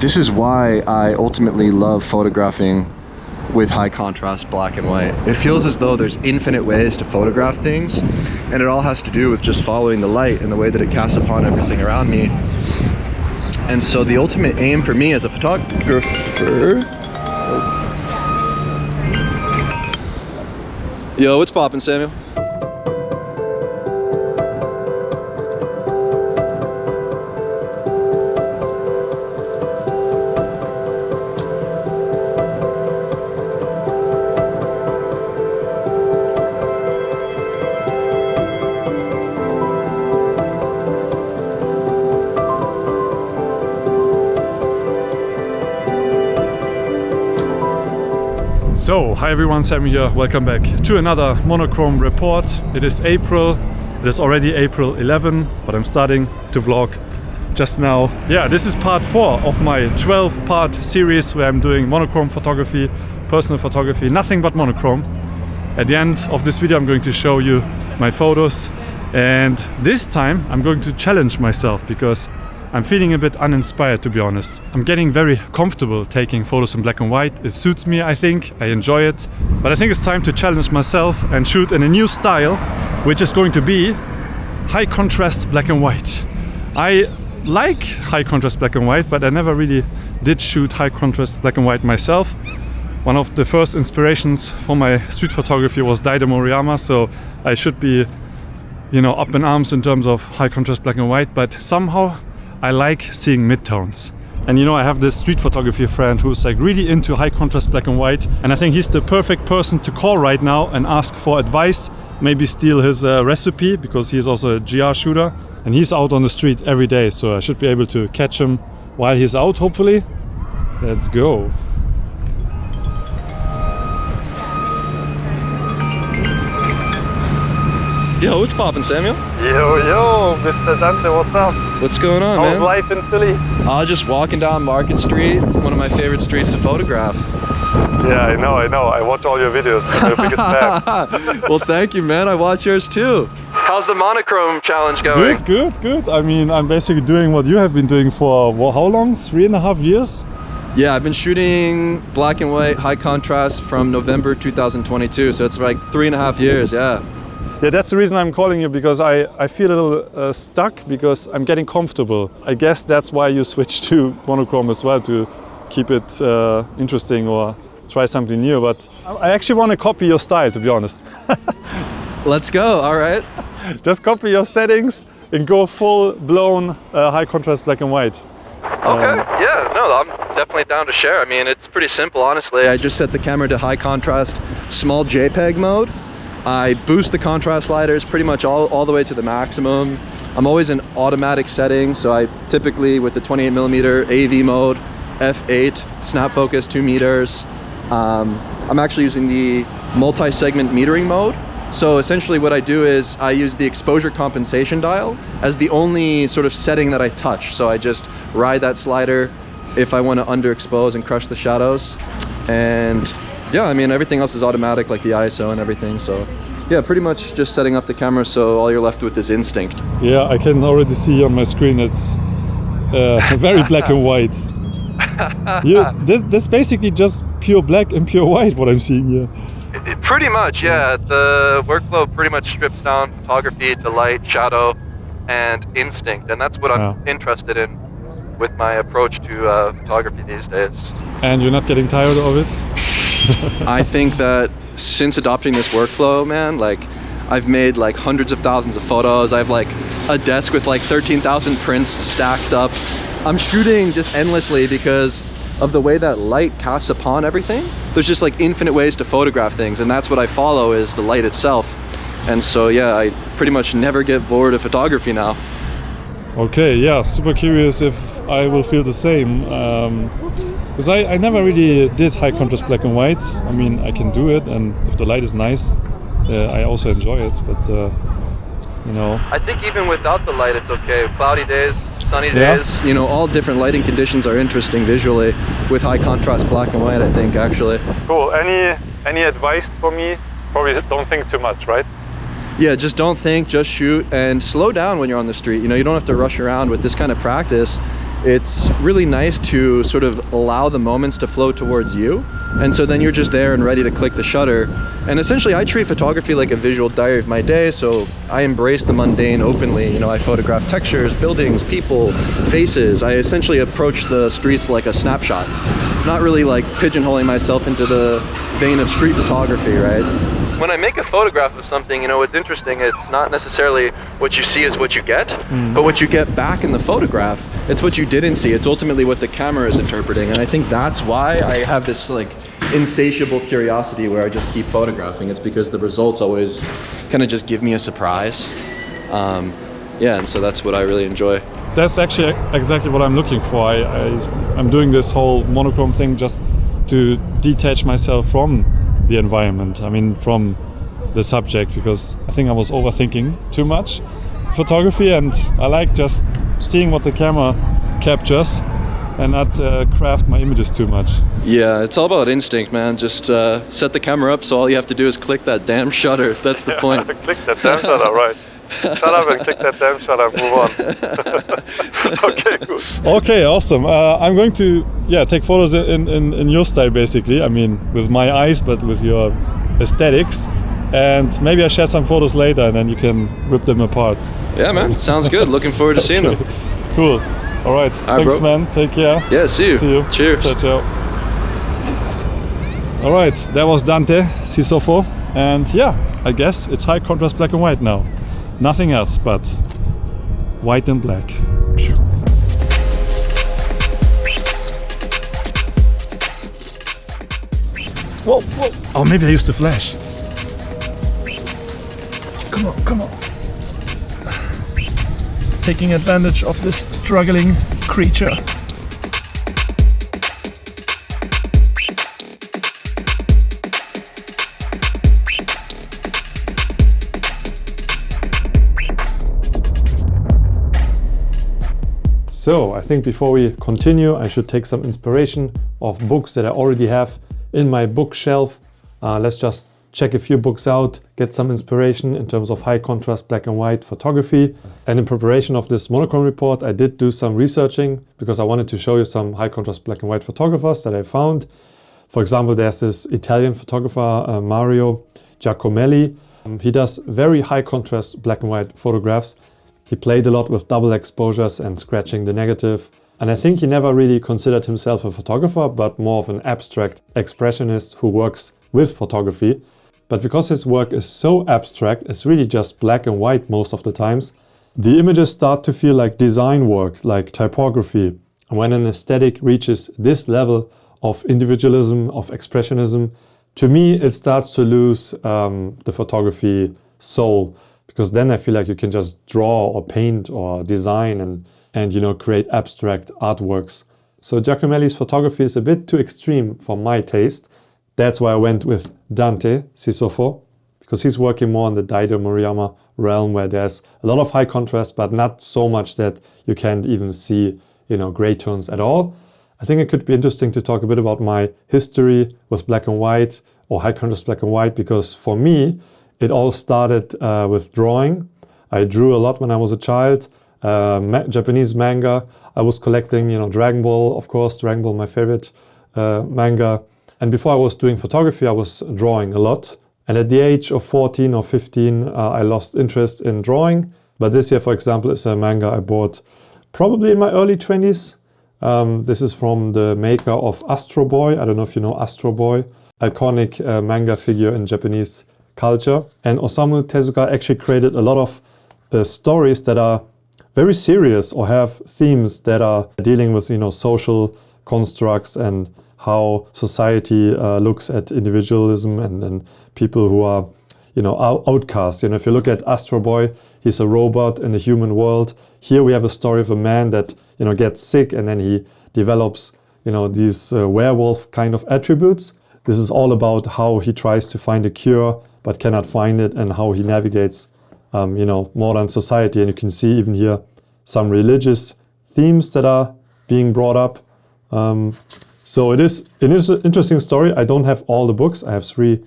this is why I ultimately love photographing with high contrast black and white. It feels as though there's infinite ways to photograph things, and it all has to do with just following the light and the way that it casts upon everything around me. And so the ultimate aim for me as a photographer... Yo, what's poppin', Samuel? So, hi everyone, Sam here. Welcome back to another Monochrome Report. It is April. It is already April 11, but I'm starting to vlog just now. Yeah, this is part 4 of my 12-part series where I'm doing monochrome photography, personal photography, nothing but monochrome. At the end of this video I'm going to show you my photos, and this time I'm going to challenge myself because I'm feeling a bit uninspired, to be honest. I'm getting very comfortable taking photos in black and white. It suits me, I think. I enjoy it. But I think it's time to challenge myself and shoot in a new style, which is going to be high contrast black and white. I like high contrast black and white, but I never really did shoot high contrast black and white myself. One of the first inspirations for my street photography was Dante Sisofo, so I should be, up in arms in terms of high contrast black and white, but somehow I like seeing midtones. And I have this street photography friend who's like really into high contrast black and white, and I think he's the perfect person to call right now and ask for advice, maybe steal his recipe, because he's also a GR shooter and he's out on the street every day, so I should be able to catch him while he's out, hopefully. Let's go. Yo, what's poppin', Samuel? Yo, Mr. Dante, what's up? What's going on, man? How's life in Philly? Just walking down Market Street, one of my favorite streets to photograph. Yeah, I know. I watch all your videos. I'm your biggest fan. Well, thank you, man. I watch yours too. How's the monochrome challenge going? Good. I mean, I'm basically doing what you have been doing for, how long? 3.5 years? Yeah, I've been shooting black and white, high contrast from November 2022, so it's like 3.5 years, yeah. Yeah, that's the reason I'm calling you, because I feel a little stuck because I'm getting comfortable. I guess that's why you switched to monochrome as well, to keep it interesting or try something new. But I actually want to copy your style, to be honest. Let's go, all right. Just copy your settings and go full-blown high contrast black and white. Okay, yeah, no, I'm definitely down to share. I mean, it's pretty simple, honestly. I just set the camera to high contrast, small JPEG mode. I boost the contrast sliders pretty much all the way to the maximum. I'm always in automatic settings, so I typically, with the 28mm AV mode, f8, snap focus 2 meters. I'm actually using the multi-segment metering mode. So essentially what I do is I use the exposure compensation dial as the only sort of setting that I touch. So I just ride that slider if I want to underexpose and crush the shadows. And yeah, I mean, everything else is automatic, like the ISO and everything. So yeah, pretty much just setting up the camera so all you're left with is instinct. Yeah, I can already see on my screen it's very black and white. That's basically just pure black and pure white, what I'm seeing here. Pretty much, yeah. The workflow pretty much strips down photography to light, shadow, and instinct. And that's what I'm interested in with my approach to photography these days. And you're not getting tired of it? I think that since adopting this workflow, man, like I've made like hundreds of thousands of photos. I have like a desk with like 13,000 prints stacked up. I'm shooting just endlessly because of the way that light casts upon everything. There's just like infinite ways to photograph things, and that's what I follow, is the light itself. And so yeah, I pretty much never get bored of photography now. Okay, yeah, super curious if I will feel the same. Because I never really did high contrast black and white. I mean, I can do it, and if the light is nice, I also enjoy it, but I think even without the light, it's okay. Cloudy days, sunny days, all different lighting conditions are interesting visually with high contrast black and white, I think, actually. Cool. Any advice for me? Probably don't think too much, right? Yeah, just don't think, just shoot, and slow down when you're on the street. You know, you don't have to rush around with this kind of practice. It's really nice to sort of allow the moments to flow towards you. And so then you're just there and ready to click the shutter. And essentially I treat photography like a visual diary of my day. So I embrace the mundane openly. You know, I photograph textures, buildings, people, faces. I essentially approach the streets like a snapshot, not really like pigeonholing myself into the vein of street photography, right? When I make a photograph of something, you know, what's interesting, it's not necessarily what you see is what you get, but what you get back in the photograph, it's what you didn't see. It's ultimately what the camera is interpreting. And I think that's why I have this like insatiable curiosity where I just keep photographing. It's because the results always kind of just give me a surprise. Yeah, and so that's what I really enjoy. That's actually exactly what I'm looking for. I'm doing this whole monochrome thing just to detach myself from the environment. I mean, from the subject, because I think I was overthinking too much photography, and I like just seeing what the camera captures and not craft my images too much. Yeah, it's all about instinct, man. Just set the camera up so all you have to do is click that damn shutter. That's the point. Click that damn shutter, right. Shut up and click that damn shutter, move on. Okay, cool. Okay, awesome. I'm going to take photos in your style, basically. I mean, with my eyes, but with your aesthetics. And maybe I'll share some photos later and then you can rip them apart. Yeah, man. Sounds good. Looking forward to seeing them. Cool. All right. Thanks, bro. man. Take care. Yeah, see you. See you. Cheers. Ciao, ciao. All right. That was Dante Sisofo. And yeah, I guess it's high contrast black and white now. Nothing else but white and black. Whoa, whoa. Oh, maybe I used the flash. Come on, come on. Taking advantage of this struggling creature. So I think before we continue, I should take some inspiration of books that I already have in my bookshelf. Let's just check a few books out, get some inspiration in terms of high contrast black and white photography. And in preparation of this monochrome report, I did do some researching because I wanted to show you some high contrast black and white photographers that I found. For example, there's this Italian photographer, Mario Giacomelli. He does very high contrast black and white photographs. He played a lot with double exposures and scratching the negative. And I think he never really considered himself a photographer, but more of an abstract expressionist who works with photography. But because his work is so abstract, it's really just black and white most of the times, the images start to feel like design work, like typography. And when an aesthetic reaches this level of individualism, of expressionism, to me it starts to lose the photography soul. Because then I feel like you can just draw or paint or design and you know, create abstract artworks. So Giacomelli's photography is a bit too extreme for my taste. That's why I went with Dante Sisofo, because he's working more on the Daido Moriyama realm, where there's a lot of high contrast, but not so much that you can't even see, you know, gray tones at all. I think it could be interesting to talk a bit about my history with black and white or high contrast black and white, because for me, it all started with drawing. I drew a lot when I was a child. Japanese manga. I was collecting, you know, Dragon Ball, of course. Dragon Ball, my favorite manga. And before I was doing photography, I was drawing a lot. And at the age of 14 or 15, I lost interest in drawing. But this here, for example, is a manga I bought probably in my early 20s. This is from the maker of Astro Boy. I don't know if you know Astro Boy. Iconic manga figure in Japanese culture. And Osamu Tezuka actually created a lot of stories that are very serious or have themes that are dealing with, you know, social constructs and how society looks at individualism and people who are, you know, outcasts. You know, if you look at Astro Boy, he's a robot in a human world. Here we have a story of a man that, you know, gets sick and then he develops, you know, these werewolf kind of attributes. This is all about how he tries to find a cure but cannot find it, and how he navigates, you know, modern society. And you can see even here some religious themes that are being brought up. So it is an interesting story. I don't have all the books. I have 3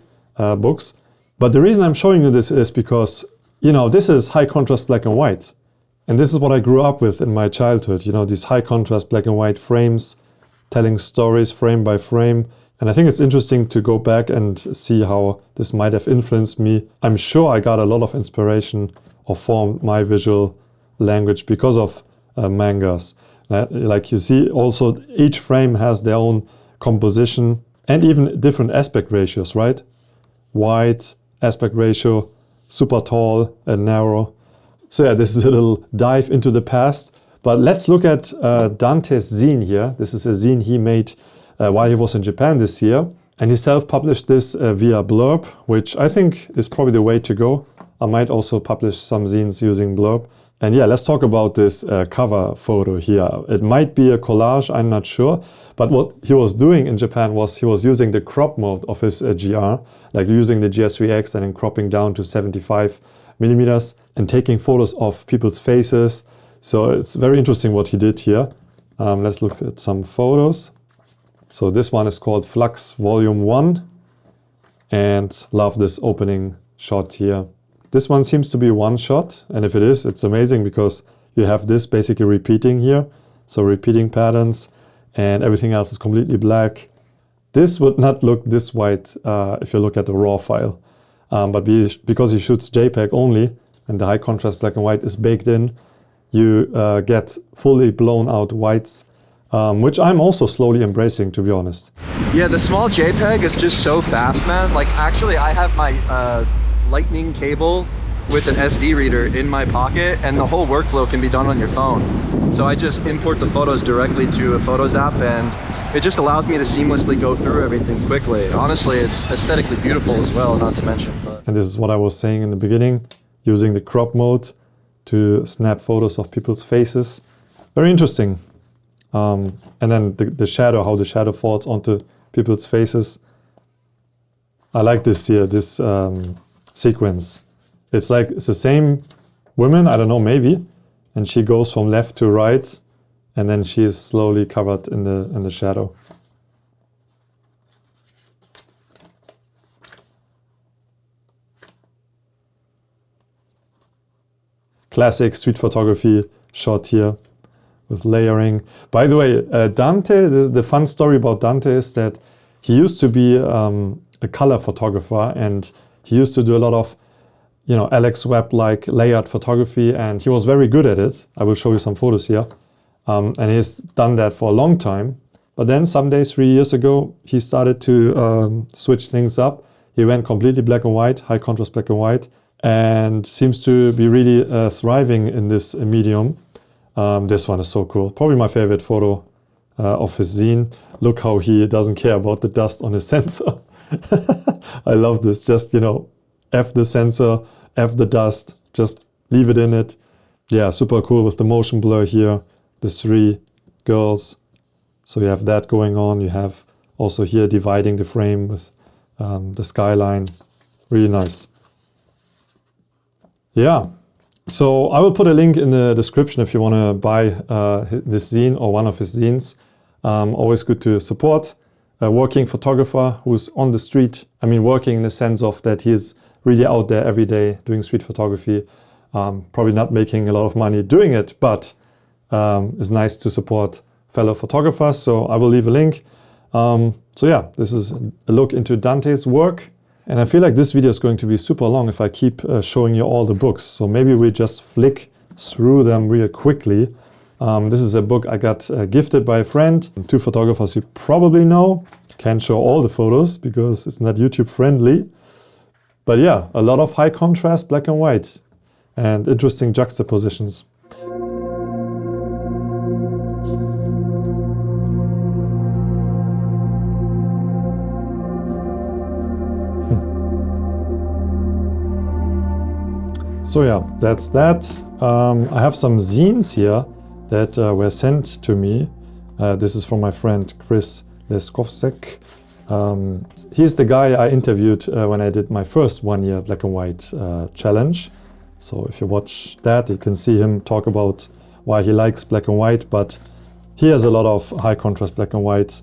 books. But the reason I'm showing you this is because you know, this is high contrast black and white. And this is what I grew up with in my childhood, you know, these high contrast black and white frames, telling stories frame by frame. And I think it's interesting to go back and see how this might have influenced me. I'm sure I got a lot of inspiration or formed my visual language because of mangas. Like you see, also each frame has their own composition and even different aspect ratios, right? Wide aspect ratio, super tall and narrow. So yeah, this is a little dive into the past. But let's look at Dante's zine here. This is a zine he made while he was in Japan this year. And he self-published this via Blurb, which I think is probably the way to go. I might also publish some zines using Blurb. And yeah, let's talk about this cover photo here. It might be a collage, I'm not sure. But what he was doing in Japan was he was using the crop mode of his GR, like using the GS3X and then cropping down to 75 millimeters and taking photos of people's faces. So it's very interesting what he did here. Let's look at some photos. So this one is called Flux Volume 1. And love this opening shot here. This one seems to be one shot, and if it is, it's amazing because you have this basically repeating here. So repeating patterns, and everything else is completely black. This would not look this white if you look at the raw file. But because he shoots JPEG only, and the high contrast black and white is baked in, you get fully blown out whites, which I'm also slowly embracing, to be honest. Yeah, the small JPEG is just so fast, man. Like, actually, I have my lightning cable with an SD reader in my pocket, and the whole workflow can be done on your phone. So I just import the photos directly to a Photos app, and it just allows me to seamlessly go through everything quickly. Honestly, it's aesthetically beautiful as well, not to mention. And this is what I was saying in the beginning, using the crop mode to snap photos of people's faces. Very interesting. And then the shadow, how the shadow falls onto people's faces. I like this here, this sequence. It's like, it's the same woman, I don't know, maybe, and she goes from left to right, and then she is slowly covered in the shadow. Classic street photography shot here with layering. By the way, Dante, the fun story about Dante is that he used to be a color photographer, and he used to do a lot of, you know, Alex Webb-like layered photography, and he was very good at it. I will show you some photos here. And he's done that for a long time. But then some days, 3 years ago, he started to switch things up. He went completely black and white, high contrast black and white, and seems to be really thriving in this medium. This one is so cool. Probably my favorite photo of his zine. Look how he doesn't care about the dust on his sensor. I love this. Just, you know, F the sensor, F the dust, just leave it in it. Yeah, super cool with the motion blur here, the 3 girls. So you have that going on. You have also here dividing the frame with the skyline. Really nice. Yeah, so I will put a link in the description if you want to buy this zine or one of his zines. Always good to support a working photographer who's on the street. I mean, working in the sense of that he's really out there every day doing street photography. Probably not making a lot of money doing it, but it's nice to support fellow photographers. So I will leave a link. So yeah, this is a look into Dante's work. And I feel like this video is going to be super long if I keep showing you all the books. So maybe we just flick through them real quickly. This is a book I got gifted by a friend. 2 photographers you probably know. Can't show all the photos because it's not YouTube friendly. But yeah, a lot of high contrast black and white and interesting juxtapositions. So yeah, that's that. I have some zines here that were sent to me. This is from my friend Chris Leskovsek. He's the guy I interviewed when I did my first 1-year black and white challenge. So if you watch that, you can see him talk about why he likes black and white, but he has a lot of high contrast black and white.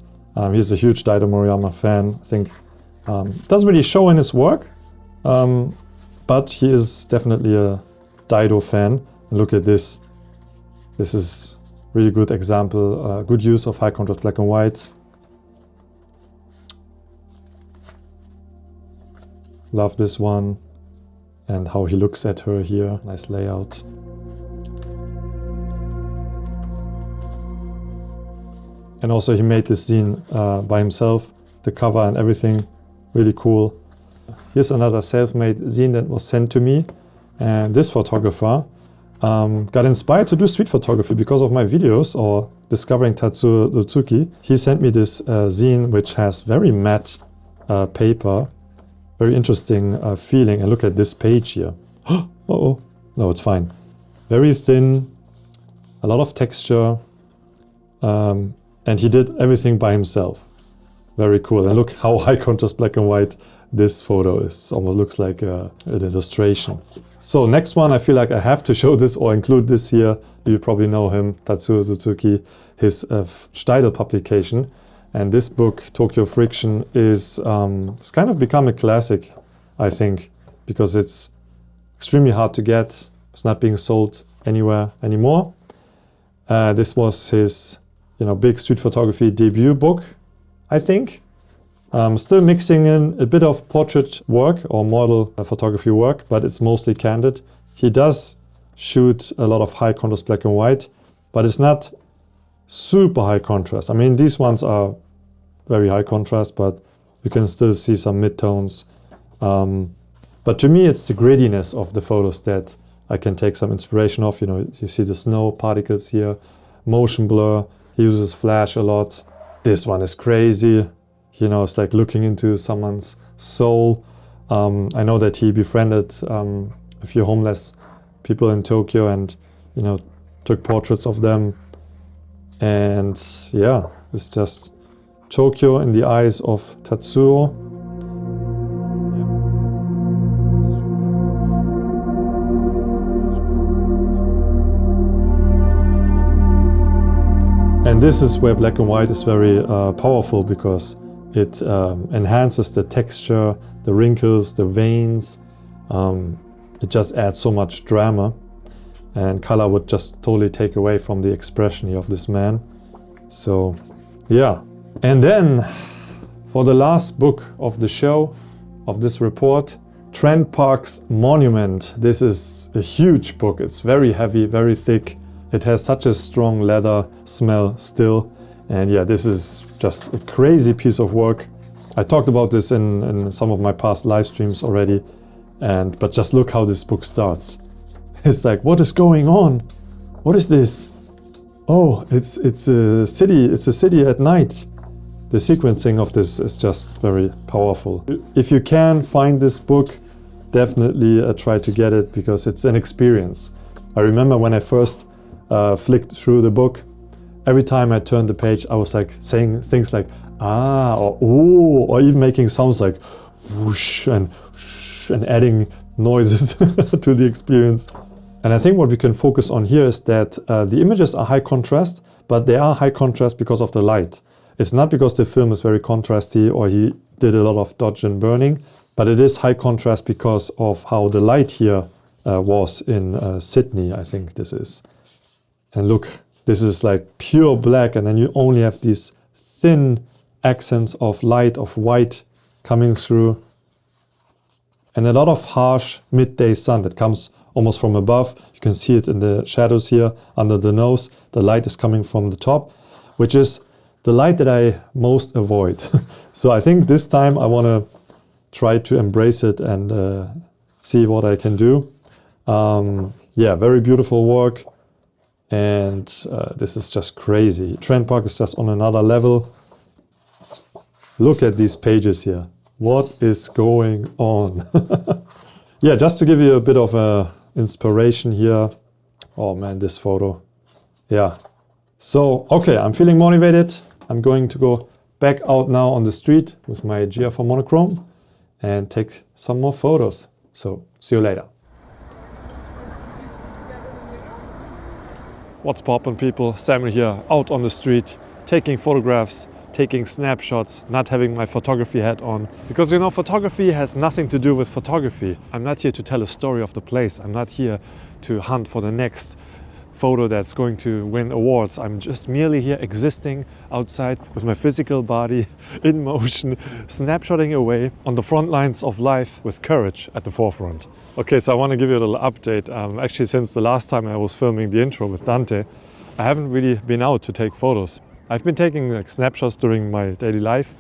He's a huge Daido Moriyama fan. I think doesn't really show in his work, but but he is definitely a Dido fan. And look at this. This is really good example, good use of high contrast black and white. Love this one, and how he looks at her here, nice layout. And also he made this zine by himself, the cover and everything, really cool. Here's another self-made zine that was sent to me, and this photographer got inspired to do street photography because of my videos or discovering Tatsuo Dotsuki. He sent me this zine which has very matte paper, very interesting feeling, and look at this page here. Oh, no, it's fine. Very thin, a lot of texture, and he did everything by himself. Very cool. And look how high contrast black and white this photo is. It almost looks like an illustration. So next one, I feel like I have to show this or include this here. You probably know him, Tatsuo Dotsuki, his Steidl publication. And this book, Tokyo Friction, is it's kind of become a classic, I think, because it's extremely hard to get. It's not being sold anywhere anymore. This was his, big street photography debut book, I think. Still mixing in a bit of portrait work or model photography work, but it's mostly candid. He does shoot a lot of high contrast black and white, but it's not super high contrast. I mean, these ones are very high contrast, but you can still see some midtones. But to me, it's the grittiness of the photos that I can take some inspiration of. You see the snow particles here, motion blur. He uses flash a lot. This one is crazy. It's like looking into someone's soul. I know that he befriended a few homeless people in Tokyo and, took portraits of them. And yeah, it's just Tokyo in the eyes of Tatsuo. And this is where black and white is very powerful, because it enhances the texture, the wrinkles, the veins. It just adds so much drama, and color would just totally take away from the expression here of this man. So yeah. And then for the last book of the show, of this report, Trent Park's Monument. This is a huge book. It's very heavy, very thick. It has such a strong leather smell still. And yeah, this is just a crazy piece of work. I talked about this in some of my past live streams already. But just look how this book starts. It's like, what is going on? What is this? Oh, it's a city. It's a city at night. The sequencing of this is just very powerful. If you can find this book, definitely try to get it, because it's an experience. I remember when I first flicked through the book, every time I turned the page, I was like saying things like ah or oh, or even making sounds like whoosh and shh, and adding noises to the experience. And I think what we can focus on here is that the images are high contrast, but they are high contrast because of the light. It's not because the film is very contrasty or he did a lot of dodge and burning, but it is high contrast because of how the light here was in Sydney, I think this is. And look, this is like pure black, and then you only have these thin accents of light, of white coming through. And a lot of harsh midday sun that comes almost from above. You can see it in the shadows here under the nose. The light is coming from the top, which is the light that I most avoid. So I think this time I want to try to embrace it and see what I can do. Yeah, very beautiful work. And this is just crazy. Trent Park is just on another level. Look at these pages here. What is going on? Yeah, just to give you a bit of inspiration here. Oh man, this photo. Yeah. So, okay, I'm feeling motivated. I'm going to go back out now on the street with my GR4 monochrome and take some more photos. So, see you later. What's poppin', people? Samuel here, out on the street, taking photographs taking snapshots, not having my photography hat on. Because photography has nothing to do with photography. I'm not here to tell a story of the place. I'm not here to hunt for the next photo that's going to win awards. I'm just merely here existing outside with my physical body in motion, snapshotting away on the front lines of life with courage at the forefront. Okay, so I want to give you a little update. Actually, since the last time I was filming the intro with Dante, I haven't really been out to take photos. I've been taking snapshots during my daily life,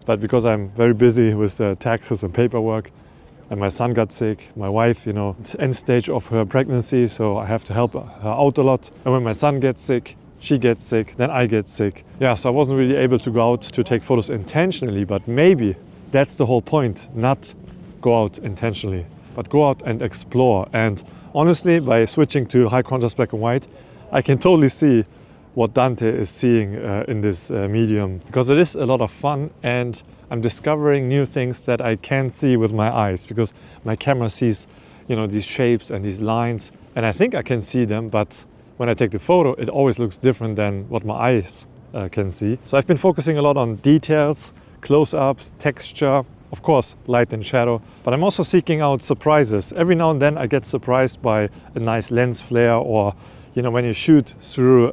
but because I'm very busy with taxes and paperwork, and my son got sick, my wife, end stage of her pregnancy, so I have to help her out a lot. And when my son gets sick, she gets sick, then I get sick. Yeah, so I wasn't really able to go out to take photos intentionally, but maybe that's the whole point, not go out intentionally, but go out and explore. And honestly, by switching to high contrast black and white, I can totally see what Dante is seeing in this medium, because it is a lot of fun and I'm discovering new things that I can't see with my eyes, because my camera sees, these shapes and these lines, and I think I can see them, but when I take the photo, it always looks different than what my eyes can see. So I've been focusing a lot on details, close-ups, texture, of course, light and shadow, but I'm also seeking out surprises. Every now and then I get surprised by a nice lens flare, or when you shoot through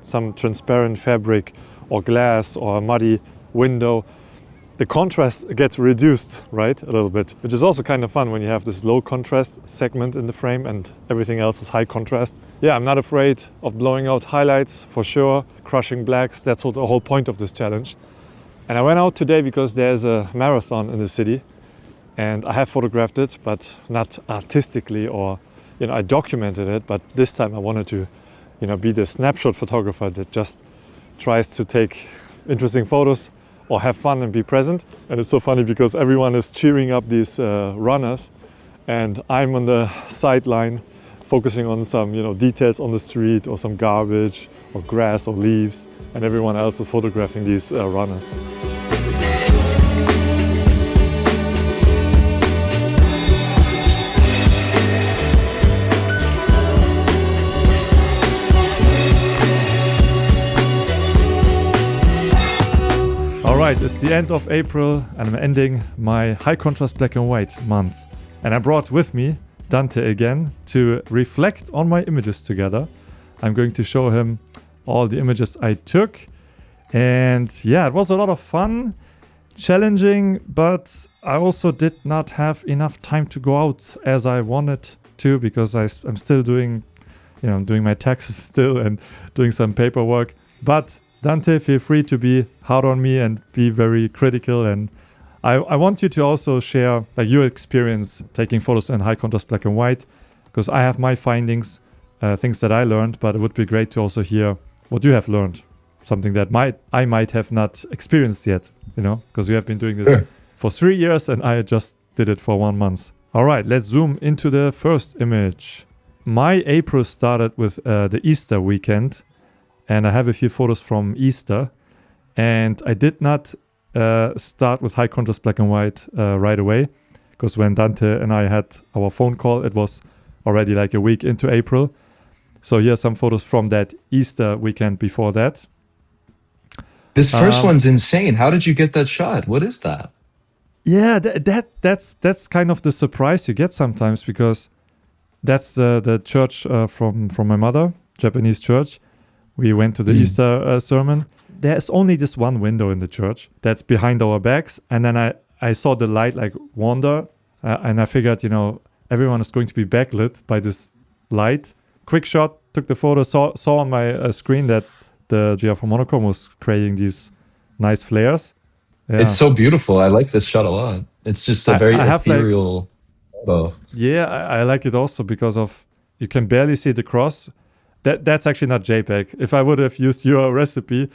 some transparent fabric or glass or a muddy window, the contrast gets reduced, right, a little bit, which is also kind of fun when you have this low contrast segment in the frame and everything else is high contrast. Yeah, I'm not afraid of blowing out highlights, for sure, crushing blacks. That's what the whole point of this challenge. And I went out today because there's a marathon in the city, and I have photographed it, but not artistically, or I documented it, but this time I wanted to be the snapshot photographer that just tries to take interesting photos or have fun and be present. And it's so funny because everyone is cheering up these runners, and I'm on the sideline focusing on some details on the street, or some garbage or grass or leaves, and everyone else is photographing these runners. Alright, it's the end of April and I'm ending my high contrast black and white month. And I brought with me Dante again to reflect on my images together. I'm going to show him all the images I took. And yeah, it was a lot of fun, challenging, but I also did not have enough time to go out as I wanted to, because I'm still doing my taxes still and doing some paperwork. But Dante, feel free to be hard on me and be very critical, and I want you to also share your experience taking photos in high contrast black and white, because I have my findings, things that I learned, but it would be great to also hear what you have learned, something that I might have not experienced yet, because you have been doing this for 3 years and I just did it for 1 month. All right, let's zoom into the first image. My April started with the Easter weekend. And I have a few photos from Easter, and I did not start with high contrast black and white right away, because when Dante and I had our phone call, it was already like a week into April. So here's some photos from that Easter weekend before that. This first one's insane. How did you get that shot? What is that? Yeah, that's kind of the surprise you get sometimes, because that's the church from my mother, Japanese church. We went to the Easter sermon. There's only this one window in the church that's behind our backs. And then I saw the light wander. And I figured, everyone is going to be backlit by this light. Quick shot, took the photo, saw on my screen that the GR from Monochrome was creating these nice flares. Yeah. It's so beautiful. I like this shot a lot. It's just a very ethereal photo. Yeah, I like it also because of, you can barely see the cross. That's actually not JPEG. If I would have used your recipe,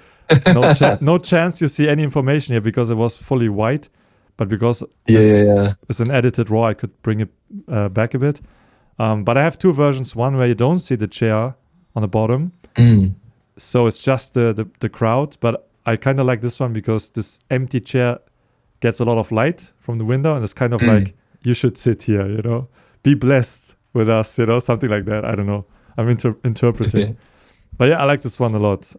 no chance you see any information here, because it was fully white. But because it's an edited RAW, I could bring it back a bit. But I have two versions. One where you don't see the chair on the bottom. So it's just the crowd. But I kind of like this one because this empty chair gets a lot of light from the window. And it's kind of like, you should sit here, Be blessed with us, something like that. I don't know. I'm interpreting. But yeah, I like this one a lot.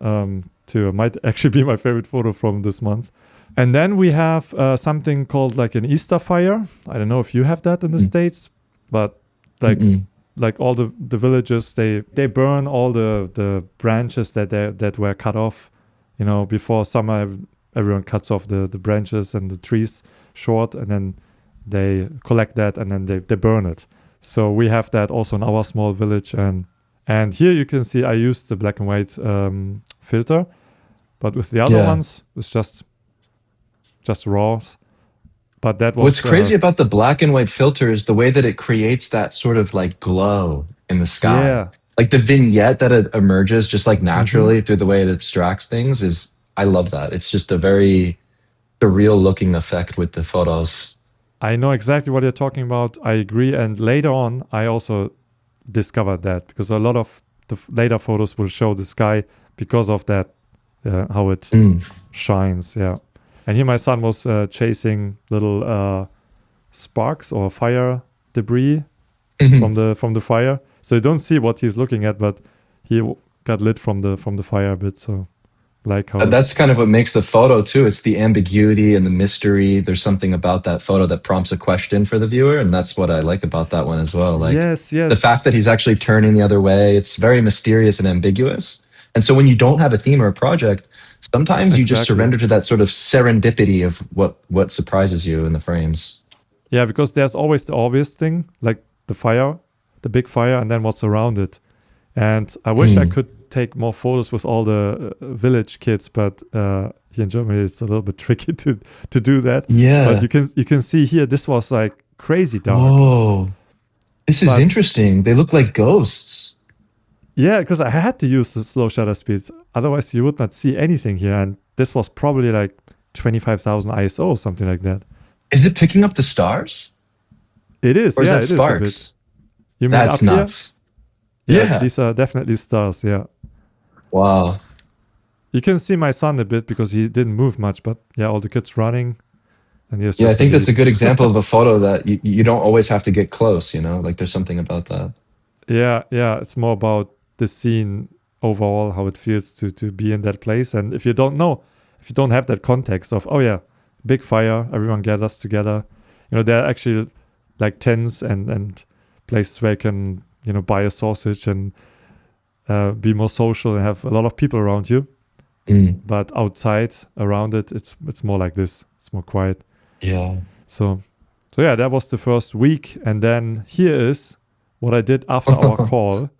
too. It might actually be my favorite photo from this month. And then we have something called like an Easter fire. I don't know if you have that in the States, but like all the villages, they burn all the branches that were cut off. You know, before summer, everyone cuts off the branches and the trees short, and then they collect that and then they burn it. So we have that also in our small village. And here you can see I used the black and white filter, but with the other ones, it's just raw. But that was what's crazy about the black and white filter is the way that it creates that sort of like glow in the sky. Yeah. Like the vignette that it emerges just like naturally through the way it abstracts things is, I love that. It's just a very surreal looking effect with the photos. I know exactly what you're talking about. I agree. And later on, I also discovered that because a lot of the later photos will show the sky because of that, how it shines. Yeah. And here my son was chasing little sparks or fire debris from the fire. So you don't see what he's looking at, but he got lit from the fire a bit. So like how that's kind of what makes the photo too. It's the ambiguity and the mystery. There's something about that photo that prompts a question for the viewer, and that's what I like about that one as well. Like yes. the fact that he's actually turning the other way, it's very mysterious and ambiguous. And so when you don't have a theme or a project, sometimes you just surrender to that sort of serendipity of what surprises you in the frames. Yeah, because there's always the obvious thing, like the fire, the big fire, and then what's around it. And I wish I could take more photos with all the village kids, but here in Germany it's a little bit tricky to do that. Yeah. But you can see here, this was like crazy dark. Oh, this is interesting. They look like ghosts. Yeah, because I had to use the slow shutter speeds. Otherwise, you would not see anything here. And this was probably like 25,000 ISO or something like that. Is it picking up the stars? It is. Or is yeah, that it sparks? is a bit. You mean That's up here? nuts. Yeah, these are definitely stars. Yeah. Wow. You can see my son a bit because he didn't move much, but yeah, all the kids running. And he has Yeah, I just think that's a good example of a photo that you don't always have to get close, you know? Like there's something about that. Yeah, it's more about the scene overall, how it feels to be in that place. And if you don't have that context of, oh yeah, big fire, everyone gathers together. You know, there are actually like tents and places where you can, you know, buy a sausage and be more social and have a lot of people around you. But outside around it, it's more like this. It's more quiet. Yeah. So yeah, that was the first week. And then here is what I did after our call.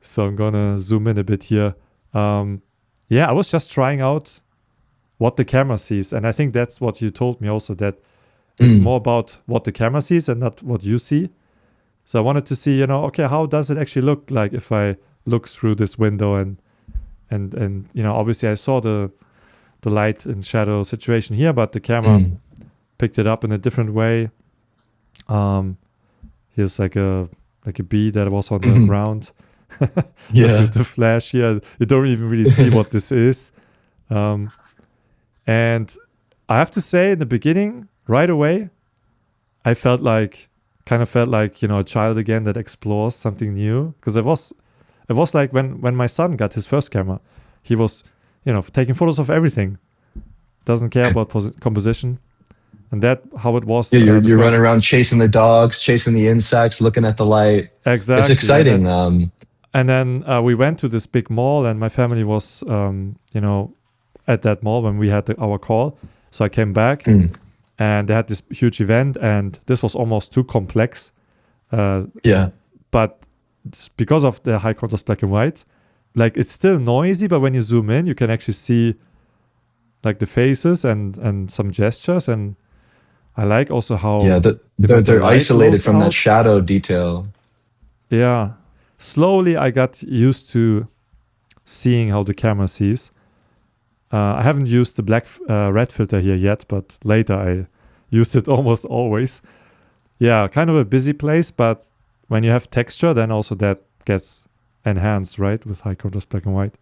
So I'm gonna zoom in a bit here. I was just trying out what the camera sees, and I think that's what you told me also, that it's more about what the camera sees and not what you see. So I wanted to see, you know, okay, how does it actually look like if I look through this window and you know, obviously I saw the light and shadow situation here, but the camera picked it up in a different way. Here's like a bee that was on the ground. Just with the flash here, you don't even really see what this is. And I have to say, in the beginning, right away, I felt like, you know, a child again that explores something new. Because it was like when my son got his first camera, he was, you know, taking photos of everything, doesn't care about composition. And that how it was. Yeah, you're running around chasing the dogs, chasing the insects, looking at the light. Exactly. It's exciting. And then we went to this big mall, and my family was, you know, at that mall when we had our call. So I came back, and they had this huge event, and this was almost too complex. But because of the high contrast black and white, like it's still noisy, but when you zoom in, you can actually see like the faces and some gestures. And I like also how they're isolated from that shadow detail. Yeah. Slowly I got used to seeing how the camera sees. I haven't used the black red filter here yet, but later I used it almost always. Yeah, kind of a busy place, but when you have texture, then also that gets enhanced, right? With high contrast black and white.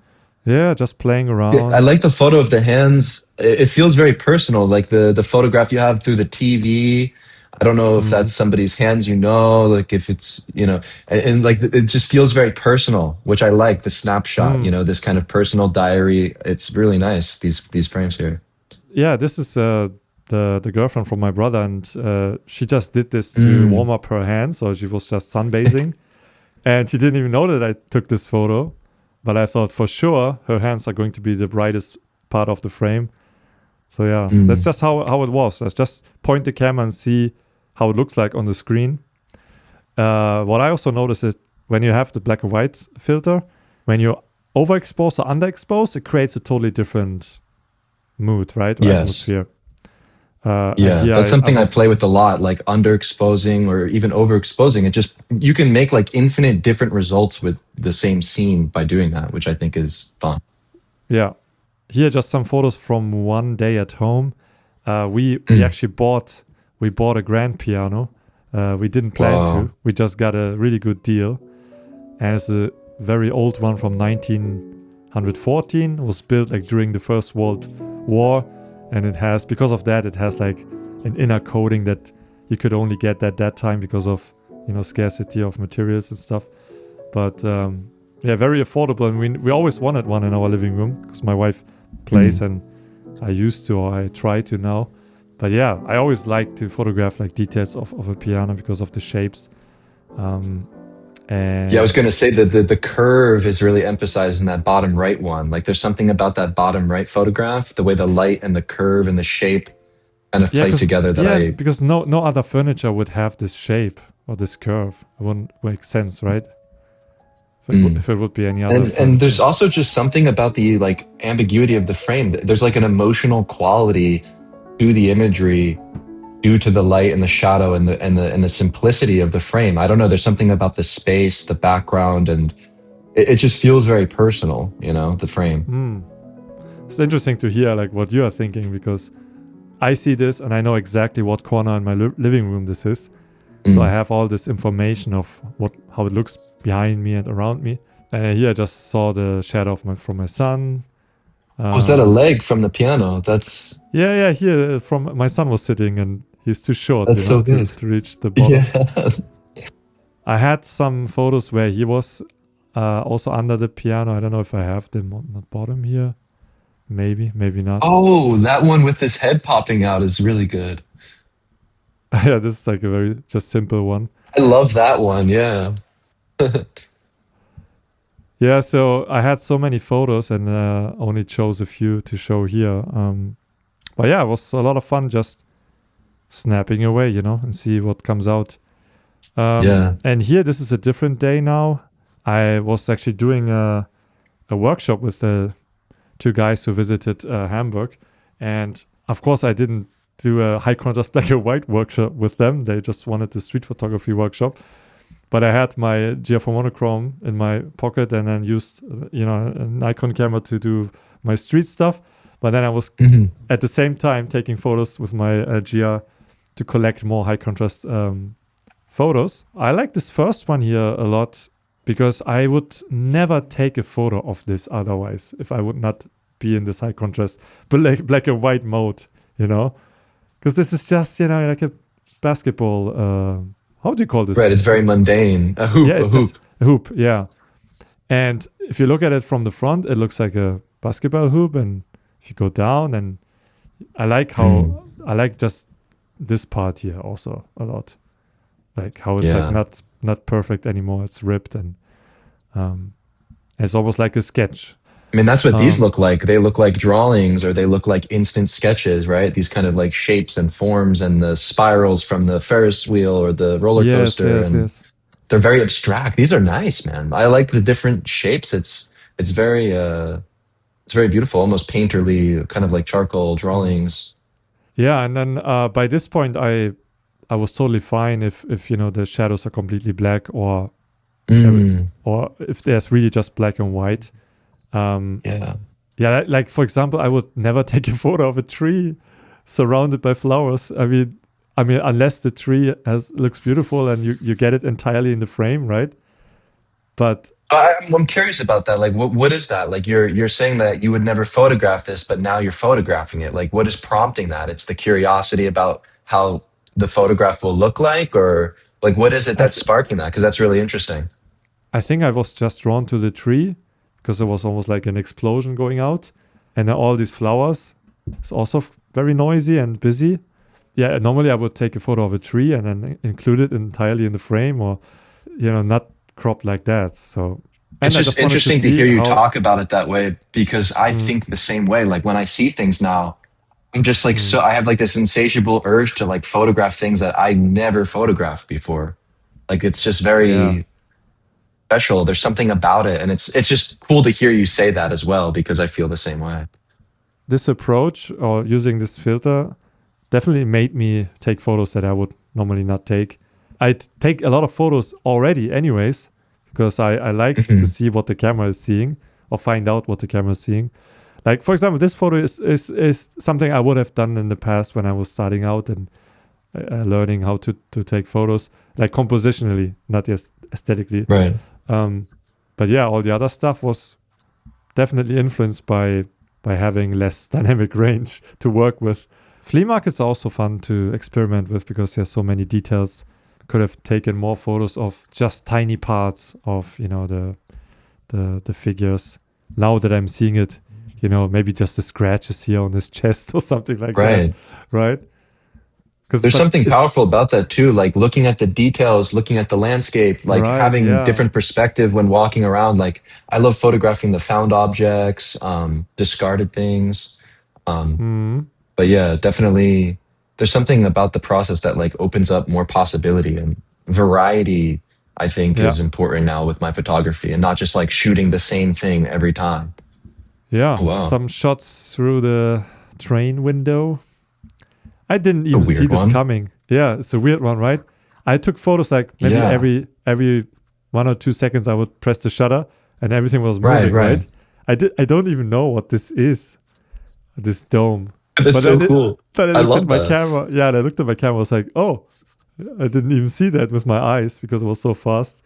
Yeah, just playing around. I like the photo of the hands. It feels very personal, like the photograph you have through the TV. I don't know if that's somebody's hands, like if it's, and like it just feels very personal, which I like the snapshot, this kind of personal diary. It's really nice, these frames here. Yeah, this is the girlfriend from my brother, and she just did this to warm up her hands, so she was just sunbathing. And she didn't even know that I took this photo, but I thought for sure her hands are going to be the brightest part of the frame. So yeah, that's just how it was. Let's just point the camera and see how it looks like on the screen. What I also noticed is when you have the black and white filter, when you're overexposed or underexposed, it creates a totally different mood, right? Or atmosphere. That's something I play with a lot, like underexposing or even overexposing. You can make like infinite different results with the same scene by doing that, which I think is fun. Yeah. Here, just some photos from one day at home. We actually bought a grand piano. We didn't plan to. We just got a really good deal. And it's a very old one from 1914. It was built like during the First World War. And because of that, it has like an inner coating that you could only get at that time because of, scarcity of materials and stuff. But very affordable. And we always wanted one in our living room because my wife plays and I try to now. But yeah, I always like to photograph like details of a piano because of the shapes. And I was going to say that the curve is really emphasized in that bottom right one. Like there's something about that bottom right photograph, the way the light and the curve and the shape kind of play together. Because no other furniture would have this shape or this curve. It wouldn't make sense, right? If it would be any other. And there's also just something about the like ambiguity of the frame. There's like an emotional quality to the imagery due to the light and the shadow and the simplicity of the frame. I don't know. There's something about the space, the background, and it just feels very personal. The frame. It's interesting to hear like what you are thinking, because I see this and I know exactly what corner in my living room this is. So I have all this information of how it looks behind me and around me. And here I just saw the shadow from my son. Was that a leg from the piano? That's here from my son was sitting and he's too short so good. To reach the bottom. Yeah. I had some photos where he was also under the piano. I don't know if I have them on the bottom here. Maybe not. Oh, that one with his head popping out is really good. Yeah, this is like a very just simple one. I love that one, yeah. Yeah, so I had so many photos and only chose a few to show here. But yeah, it was a lot of fun just snapping away, and see what comes out. And here, this is a different day now. I was actually doing a workshop with two guys who visited Hamburg. And of course, I didn't do a high contrast black and white workshop with them. They just wanted the street photography workshop. But I had my GA4 monochrome in my pocket and then used, a Nikon camera to do my street stuff. But then I was at the same time taking photos with my GR to collect more high contrast photos. I like this first one here a lot because I would never take a photo of this otherwise if I would not be in this high contrast black and white mode, Because this is just, like a basketball, how do you call this? Right, it's very mundane. A hoop, yeah, a hoop, yeah. And if you look at it from the front, it looks like a basketball hoop. And if you go down, and I like I like just this part here also a lot. Like how it's like not perfect anymore. It's ripped and it's almost like a sketch. I mean, that's what these look like. They look like drawings or they look like instant sketches, right? These kind of like shapes and forms and the spirals from the Ferris wheel or the roller coaster. Yes. They're very abstract. These are nice, man. I like the different shapes. It's very beautiful, almost painterly, kind of like charcoal drawings. Yeah, and then by this point, I was totally fine if the shadows are completely black or if there's really just black and white. Like for example, I would never take a photo of a tree surrounded by flowers. I mean, unless the tree looks beautiful and you get it entirely in the frame, right? But I'm curious about that. Like, what is that? Like, you're saying that you would never photograph this, but now you're photographing it. Like, what is prompting that? It's the curiosity about how the photograph will look like, or like what is it that's sparking that? Because that's really interesting. I think I was just drawn to the tree because there was almost like an explosion going out, and then all these flowers. It's also very noisy and busy. Yeah, normally I would take a photo of a tree and then include it entirely in the frame, or not cropped like that. So it's just interesting to hear you talk about it that way, because I think the same way. Like when I see things now, I'm just like, so I have like this insatiable urge to like photograph things that I never photographed before. Like it's just very special. There's something about it, and it's just cool to hear you say that as well, because I feel the same way. This approach or using this filter definitely made me take photos that I would normally not take. I take a lot of photos already anyways, because I like to see what the camera is seeing, or find out what the camera is seeing. Like, for example, this photo is something I would have done in the past when I was starting out and learning how to take photos, like compositionally, not just aesthetically. Right. But yeah, all the other stuff was definitely influenced by having less dynamic range to work with. Flea markets are also fun to experiment with because there's so many details. Could have taken more photos of just tiny parts of the figures. Now that I'm seeing it, maybe just the scratches here on his chest or something like that. Right. Because there's something powerful about that too, like looking at the details, looking at the landscape, like having different perspective when walking around. Like I love photographing the found objects, discarded things. But yeah, definitely there's something about the process that like opens up more possibility, and variety, I think, is important now with my photography, and not just like shooting the same thing every time. Yeah. Wow. Some shots through the train window. I didn't even see this coming. Yeah, it's a weird one, right? I took photos like maybe every 1 or 2 seconds I would press the shutter and everything was moving, right? I don't even know what this is, this dome. That's so cool. But I looked at my camera. Yeah, and I looked at my camera. I was like, oh, I didn't even see that with my eyes because it was so fast.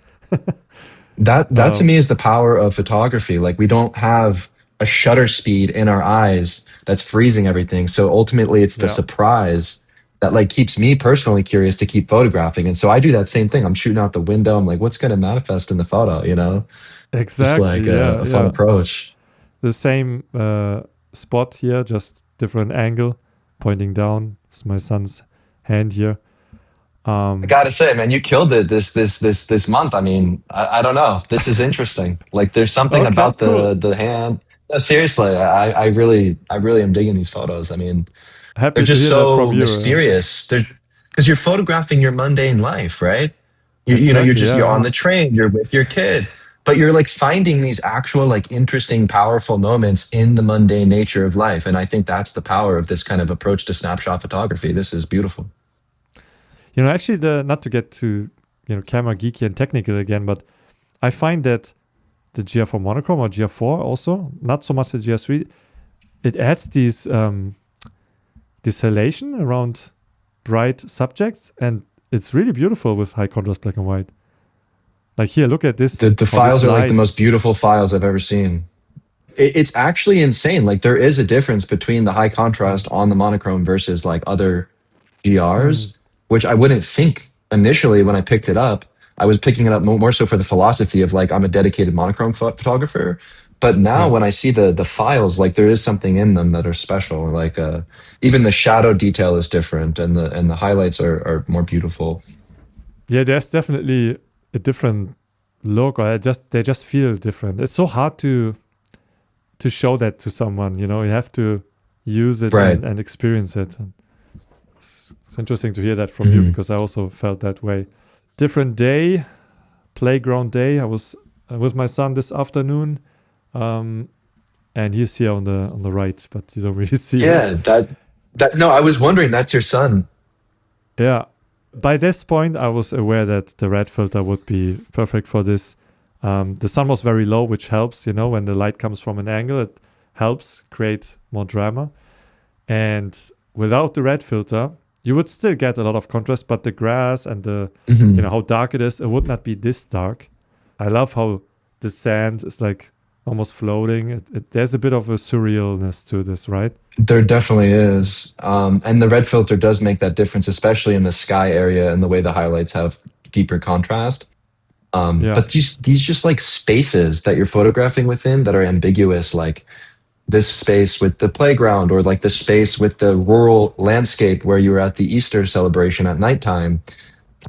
That to me is the power of photography. Like we don't have a shutter speed in our eyes that's freezing everything. So ultimately it's the surprise that like keeps me personally curious to keep photographing. And so I do that same thing. I'm shooting out the window. I'm like, what's going to manifest in the photo, Exactly. Just like a fun approach. The same spot here, just different angle, pointing down. It's my son's hand here. I gotta say, man, you killed it this month. I mean, I don't know. This is interesting. Like there's something about the hand. No, seriously, I really am digging these photos. I mean, they're just so mysterious. They're because you're photographing your mundane life, right? You're on the train, you're with your kid, but you're like finding these actual like interesting, powerful moments in the mundane nature of life. And I think that's the power of this kind of approach to snapshot photography. This is beautiful. Actually, not to get too camera geeky and technical again, but I find that the GR4 monochrome or GR4 also, not so much the GR3, it adds these halation around bright subjects, and it's really beautiful with high contrast black and white. Like here, look at this. The files are like the most beautiful files I've ever seen. It's actually insane. Like there is a difference between the high contrast on the monochrome versus like other GRs, which I wouldn't think initially when I picked it up. I was picking it up more so for the philosophy of like, I'm a dedicated monochrome photographer. But now when I see the files, like there is something in them that are special. Like even the shadow detail is different, and the highlights are more beautiful. Yeah, there's definitely a different look, or they just feel different. It's so hard to show that to someone. You have to use it and experience it. And it's interesting to hear that from you, because I also felt that way. Different day, playground day. I was with my son this afternoon, and he's here on the right, but you don't really see him. That no, I was wondering, that's your son. Yeah. By this point, I was aware that the red filter would be perfect for this. The sun was very low, which helps, when the light comes from an angle, it helps create more drama. And without the red filter, you would still get a lot of contrast, but the grass and the, how dark it is, it would not be this dark. I love how the sand is like almost floating. There's a bit of a surrealness to this, right? There definitely is. And the red filter does make that difference, especially in the sky area and the way the highlights have deeper contrast. But these just like spaces that you're photographing within that are ambiguous, like this space with the playground or like the space with the rural landscape where you were at the Easter celebration at nighttime,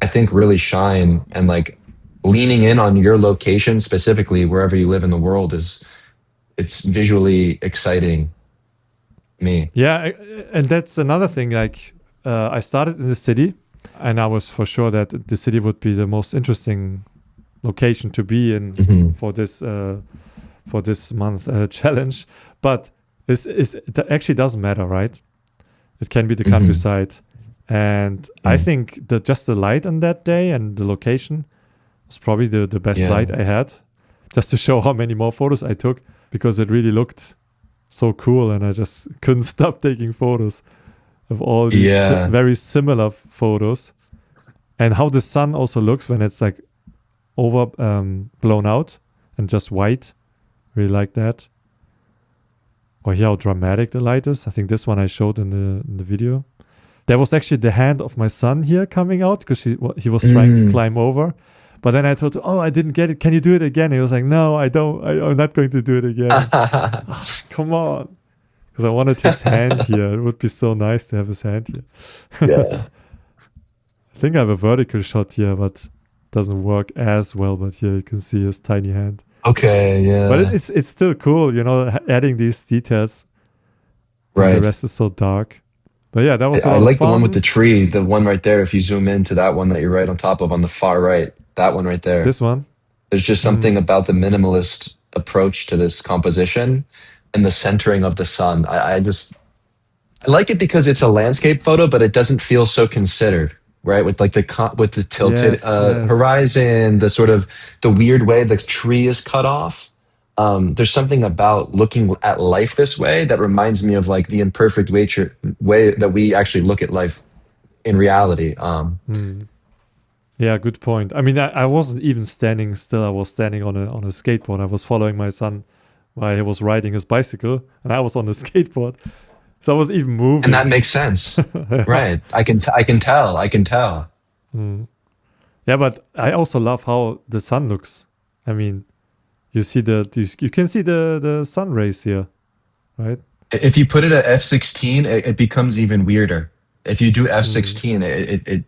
I think really shine. And like leaning in on your location specifically, wherever you live in the world, it's visually exciting me. Yeah, and that's another thing. Like, I started in the city, and I was for sure that the city would be the most interesting location to be in for this month challenge. But it actually doesn't matter, right? It can be the countryside, and I think that just the light on that day and the location was probably the best light I had, just to show how many more photos I took, because it really looked so cool, and I just couldn't stop taking photos of all these very similar photos, and how the sun also looks when it's like over blown out and just white. Really like that. Or here how dramatic the light is. I think this one I showed in the video. There was actually the hand of my son here coming out because he was trying to climb over. But then I told him, I didn't get it. Can you do it again? He was like, no, I don't. I'm not going to do it again. Come on. Because I wanted his hand here. It would be so nice to have his hand here. Yeah. I think I have a vertical shot here, but it doesn't work as well. But here you can see his tiny hand. Okay, yeah. But it's still cool, adding these details. Right. The rest is so dark. But yeah, that was I like the one with the tree, the one right there. If you zoom into that one that you're right on top of on the far right, that one right there. This one? There's just something about the minimalist approach to this composition and the centering of the sun. I like it because it's a landscape photo, but it doesn't feel so considered. Right, with like the tilted horizon, the sort of the weird way the tree is cut off. There's something about looking at life this way that reminds me of like the imperfect way that we actually look at life in reality. Yeah, good point. I mean, I wasn't even standing still. I was standing on a skateboard. I was following my son while he was riding his bicycle, and I was on the skateboard. So I was even moving. And that makes sense. Right. I can tell. Yeah, but I also love how the sun looks. I mean, you can see the sun rays here, right? If you put it at f16, it becomes even weirder. If you do f16,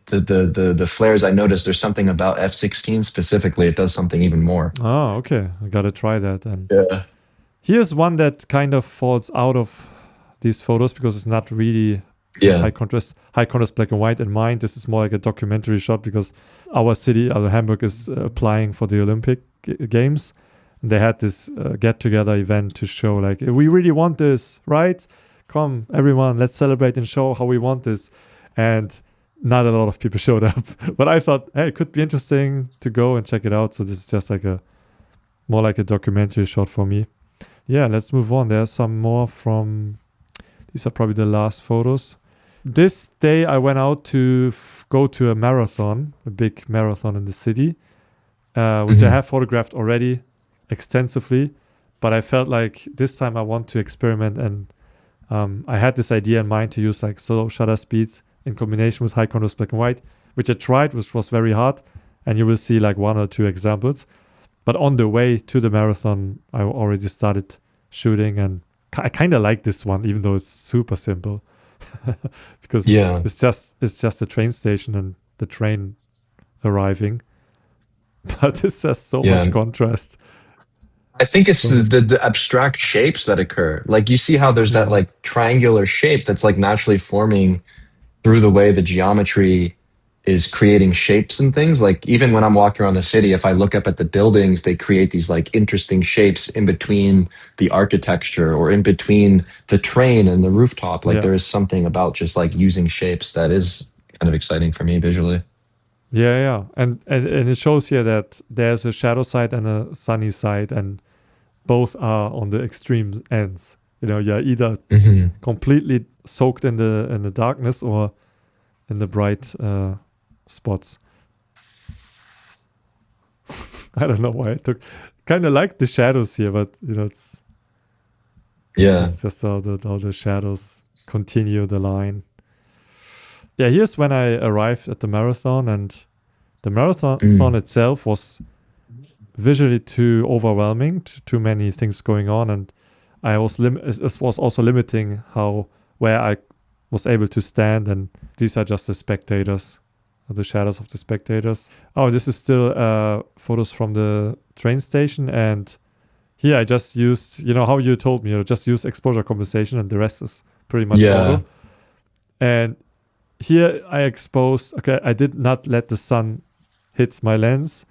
the flares, I noticed there's something about f16 specifically. It does something even more. Oh, okay. I got to try that. And yeah. Here's one that kind of falls out of these photos because it's not really high contrast black and white in mind. This is more like a documentary shot because our city, Hamburg, is applying for the Olympic Games, and they had this get-together event to show like, we really want this, right? Come everyone, let's celebrate and show how we want this. And not a lot of people showed up, but I thought, hey, it could be interesting to go and check it out. So this is just like more like a documentary shot for me. Yeah, let's move on. There's some more from. These are probably the last photos. This day I went out to go to a marathon, a big marathon in the city, which I have photographed already extensively. But I felt like this time I want to experiment, and I had this idea in mind to use like slow shutter speeds in combination with high contrast black and white, which I tried, which was very hard. And you will see like one or two examples. But on the way to the marathon, I already started shooting, and I kind of like this one, even though it's super simple, because it's just a train station and the train arriving, but it's just so much contrast. I think it's the abstract shapes that occur. Like you see how there's that like triangular shape that's like naturally forming through the way the geometry is creating shapes and things. Like even when I'm walking around the city, if I look up at the buildings, they create these like interesting shapes in between the architecture or in between the train and the rooftop. Like there is something about just like using shapes that is kind of exciting for me visually. Yeah. And it shows here that there's a shadow side and a sunny side, and both are on the extreme ends. You're either completely soaked in the darkness or in the bright spots. I don't know why I took kind of like the shadows here, but it's just how the shadows continue the line. Yeah, here's when I arrived at the marathon, and the marathon itself was visually too overwhelming, too many things going on, and I was it was also limiting where I was able to stand, and these are just the spectators, the shadows of the spectators. Oh, this is still photos from the train station, and here I just used, how you told me, just use exposure compensation, and the rest is pretty much auto. And here I exposed, I did not let the sun hit my lens,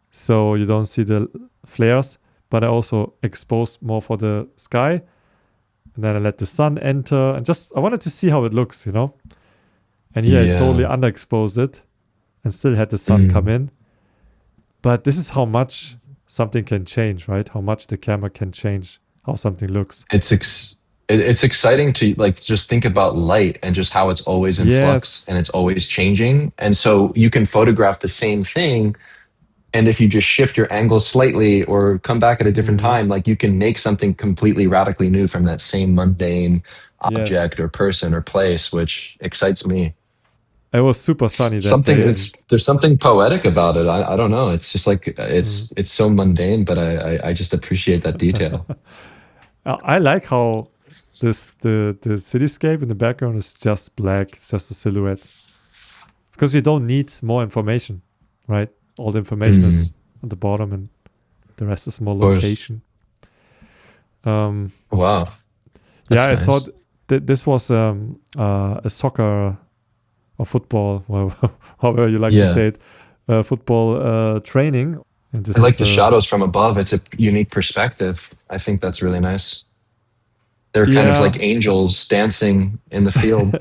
so you don't see the flares, but I also exposed more for the sky, and then I let the sun enter, and I wanted to see how it looks, And here I totally underexposed it and still had the sun come in. But this is how much something can change, right? How much the camera can change how something looks. It's exciting to just think about light and just how it's always in flux and it's always changing. And so you can photograph the same thing, and if you just shift your angle slightly or come back at a different time, you can make something completely radically new from that same mundane object or person or place, which excites me. It was super sunny that day. There's something poetic about it. I don't know. It's just it's so mundane, but I just appreciate that detail. I like how the cityscape in the background is just black. It's just a silhouette, because you don't need more information, right? All the information is at the bottom, and the rest is more location. Wow. That's nice. I saw this was a soccer or football, however you like to say it, football training. And I like the shadows from above. It's a unique perspective. I think that's really nice. They're kind of like angels dancing in the field.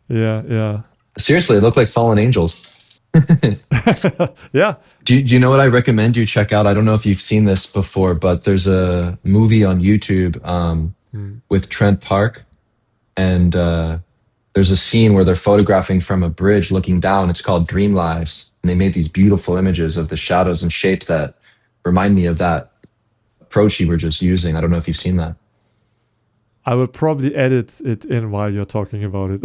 Yeah. Seriously, they look like fallen angels. Yeah. Do you know what I recommend you check out? I don't know if you've seen this before, but there's a movie on YouTube with Trent Park, and there's a scene where they're photographing from a bridge looking down. It's called Dream Lives, and they made these beautiful images of the shadows and shapes that remind me of that approach you were just using. I don't know if you've seen that. I will probably edit it in while you're talking about it.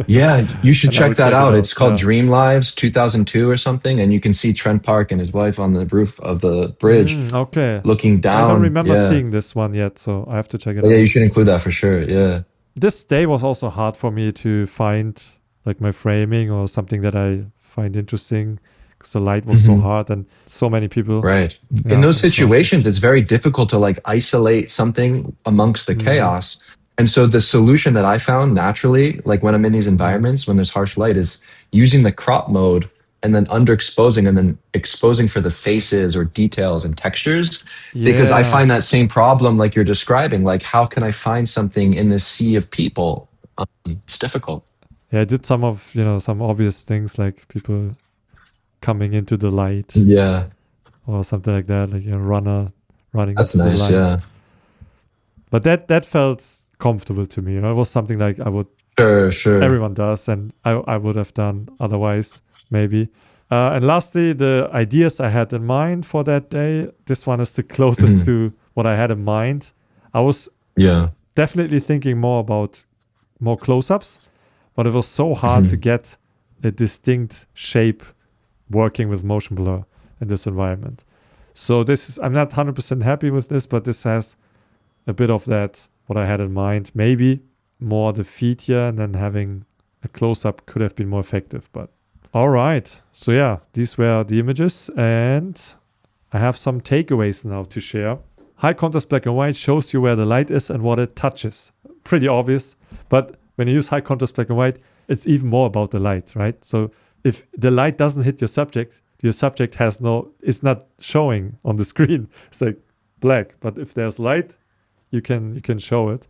Yeah, you should check that out. It's called Dream Lives 2002 or something, and you can see Trent Park and his wife on the roof of the bridge looking down. I don't remember seeing this one yet, so I have to check it out. Yeah, you should include that for sure, yeah. This day was also hard for me to find my framing or something that I find interesting, because the light was so hard and so many people. Right. In those situations, it's very difficult to isolate something amongst the chaos. And so the solution that I found naturally, when I'm in these environments, when there's harsh light, is using the crop mode and then underexposing and then exposing for the faces or details and textures. Because I find that same problem like you're describing, how can I find something in this sea of people? It's difficult. Yeah, I did some of, some obvious things like people coming into the light. Yeah. Or something like that, runner running That's into nice, the light. yeah. But that felt comfortable to me. It was something like I would... Sure. Everyone does, and I would have done otherwise, maybe. And lastly, the ideas I had in mind for that day. This one is the closest to what I had in mind. I was definitely thinking more about more close-ups, but it was so hard to get a distinct shape working with motion blur in this environment. So I'm not 100% happy with this, but this has a bit of that, what I had in mind. Maybe more the feet here, and then having a close-up could have been more effective. But all right. So yeah, these were the images, and I have some takeaways now to share. High contrast black and white shows you where the light is and what it touches. Pretty obvious, but when you use high contrast black and white, it's even more about the light, right? So if the light doesn't hit your subject is not showing on the screen. It's black. But if there's light, you can show it.